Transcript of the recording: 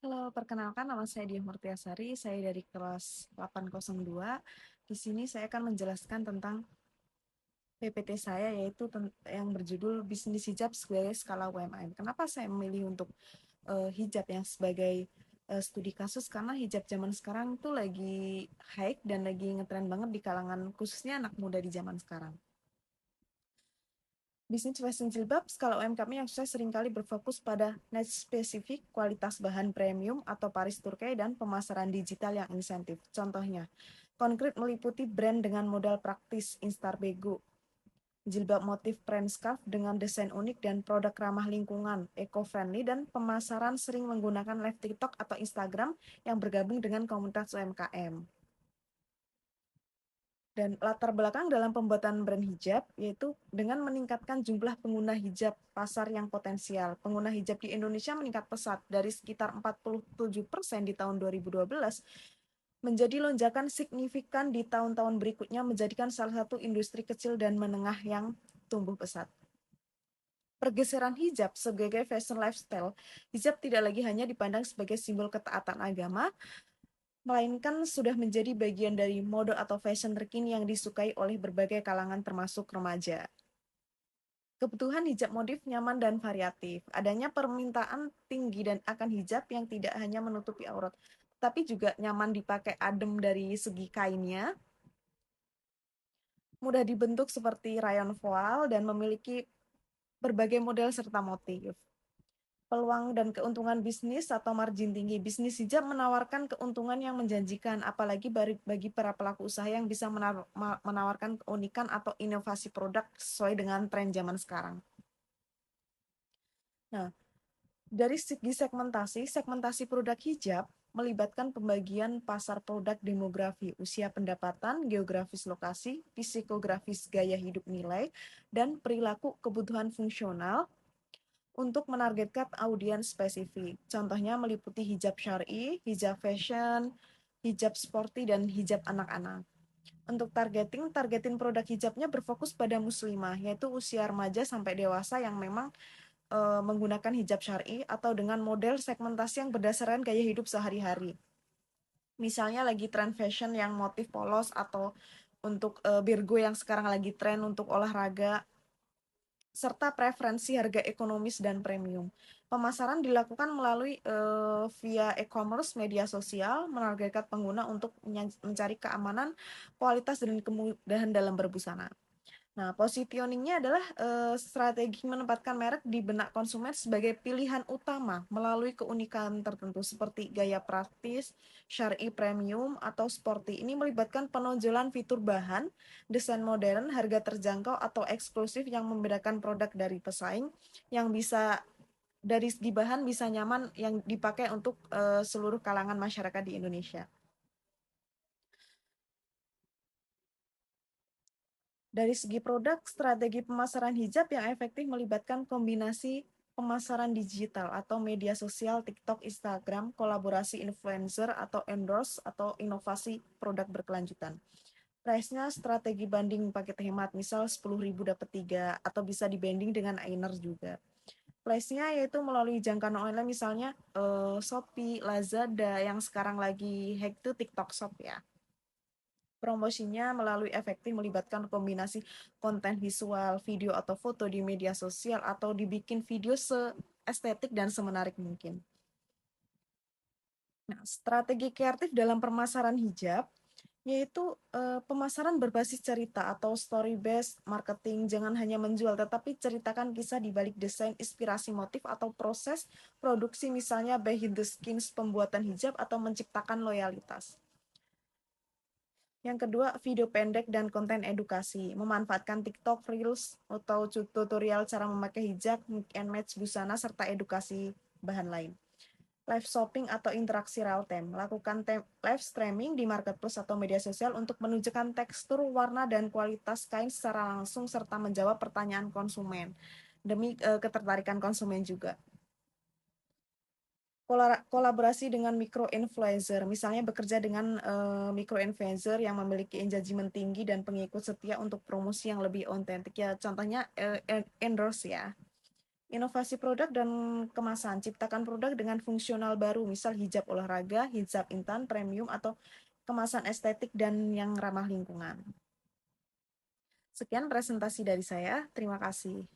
Halo, perkenalkan nama saya Diah Murtiasari, saya dari kelas 802. Di sini saya akan menjelaskan tentang PPT saya yaitu yang berjudul Bisnis Hijab sebagai Skala UMKM. Kenapa saya memilih untuk hijab yang sebagai studi kasus? Karena hijab zaman sekarang itu lagi high dan lagi ngetren banget di kalangan khususnya anak muda di zaman sekarang. Bisnis fashion jilbab skala UMKM yang sukses seringkali berfokus pada niche spesifik, kualitas bahan premium atau Paris Turkey, dan pemasaran digital yang insentif. Contohnya, konkret meliputi brand dengan modal praktis Instarbego, jilbab motif print scarf dengan desain unik dan produk ramah lingkungan, eco-friendly, dan pemasaran sering menggunakan live TikTok atau Instagram yang bergabung dengan komunitas UMKM. Dan latar belakang dalam pembuatan brand hijab yaitu dengan meningkatkan jumlah pengguna hijab pasar yang potensial. Pengguna hijab di Indonesia meningkat pesat dari sekitar 47% di tahun 2012 menjadi lonjakan signifikan di tahun-tahun berikutnya, menjadikan salah satu industri kecil dan menengah yang tumbuh pesat. Pergeseran hijab sebagai fashion lifestyle, hijab tidak lagi hanya dipandang sebagai simbol ketaatan agama, melainkan sudah menjadi bagian dari mode atau fashion terkini yang disukai oleh berbagai kalangan termasuk remaja. Kebutuhan hijab modif nyaman dan variatif. Adanya permintaan tinggi dan akan hijab yang tidak hanya menutupi aurat, tapi juga nyaman dipakai, adem dari segi kainnya, mudah dibentuk seperti rayon voile dan memiliki berbagai model serta motif. Peluang dan keuntungan bisnis atau margin tinggi. Bisnis hijab menawarkan keuntungan yang menjanjikan, apalagi bagi para pelaku usaha yang bisa menawarkan keunikan atau inovasi produk sesuai dengan tren zaman sekarang. Nah, dari segi segmentasi produk hijab melibatkan pembagian pasar produk demografi, usia pendapatan, geografis lokasi, psikografis gaya hidup nilai, dan perilaku kebutuhan fungsional untuk menargetkan audiens spesifik. Contohnya meliputi hijab syar'i, hijab fashion, hijab sporty, dan hijab anak-anak. Untuk targetin produk hijabnya berfokus pada muslimah, yaitu usia remaja sampai dewasa yang memang menggunakan hijab syar'i atau dengan model segmentasi yang berdasarkan gaya hidup sehari-hari. Misalnya lagi tren fashion yang motif polos atau untuk Virgo yang sekarang lagi tren untuk olahraga, serta preferensi harga ekonomis dan premium. Pemasaran dilakukan melalui via e-commerce, media sosial, menargetkan pengguna untuk mencari keamanan, kualitas, dan kemudahan dalam berbusana. Nah, positioningnya adalah strategi menempatkan merek di benak konsumen sebagai pilihan utama melalui keunikan tertentu seperti gaya praktis, syar'i premium, atau sporty. Ini melibatkan penonjolan fitur bahan, desain modern, harga terjangkau atau eksklusif yang membedakan produk dari pesaing, yang bisa dari segi bahan bisa nyaman yang dipakai untuk seluruh kalangan masyarakat di Indonesia. Dari segi produk, strategi pemasaran hijab yang efektif melibatkan kombinasi pemasaran digital atau media sosial, TikTok, Instagram, kolaborasi influencer atau endorse atau inovasi produk berkelanjutan. Price-nya strategi banding paket hemat, misal 10.000 dapat 3 atau bisa dibanding dengan Ainer juga. Price-nya yaitu melalui jangkauan online, misalnya Shopee, Lazada, yang sekarang lagi hack itu TikTok Shop ya. Promosinya melalui efektif melibatkan kombinasi konten visual, video atau foto di media sosial atau dibikin video seestetik dan semenarik mungkin. Nah, strategi kreatif dalam pemasaran hijab yaitu pemasaran berbasis cerita atau story based marketing. Jangan hanya menjual tetapi ceritakan kisah di balik desain, inspirasi motif atau proses produksi, misalnya behind the scenes pembuatan hijab atau menciptakan loyalitas. Yang kedua, video pendek dan konten edukasi. Memanfaatkan TikTok, Reels, atau tutorial cara memakai hijab, mix and match busana, serta edukasi bahan lain. Live shopping atau interaksi real time. Lakukan live streaming di marketplace atau media sosial untuk menunjukkan tekstur, warna, dan kualitas kain secara langsung serta menjawab pertanyaan konsumen demi ketertarikan konsumen juga. Kolaborasi dengan micro-influencer, misalnya bekerja dengan micro-influencer yang memiliki engagement tinggi dan pengikut setia untuk promosi yang lebih otentik. Ya, contohnya endorse ya. Inovasi produk dan kemasan, ciptakan produk dengan fungsional baru, misal hijab olahraga, hijab intan, premium, atau kemasan estetik dan yang ramah lingkungan. Sekian presentasi dari saya, terima kasih.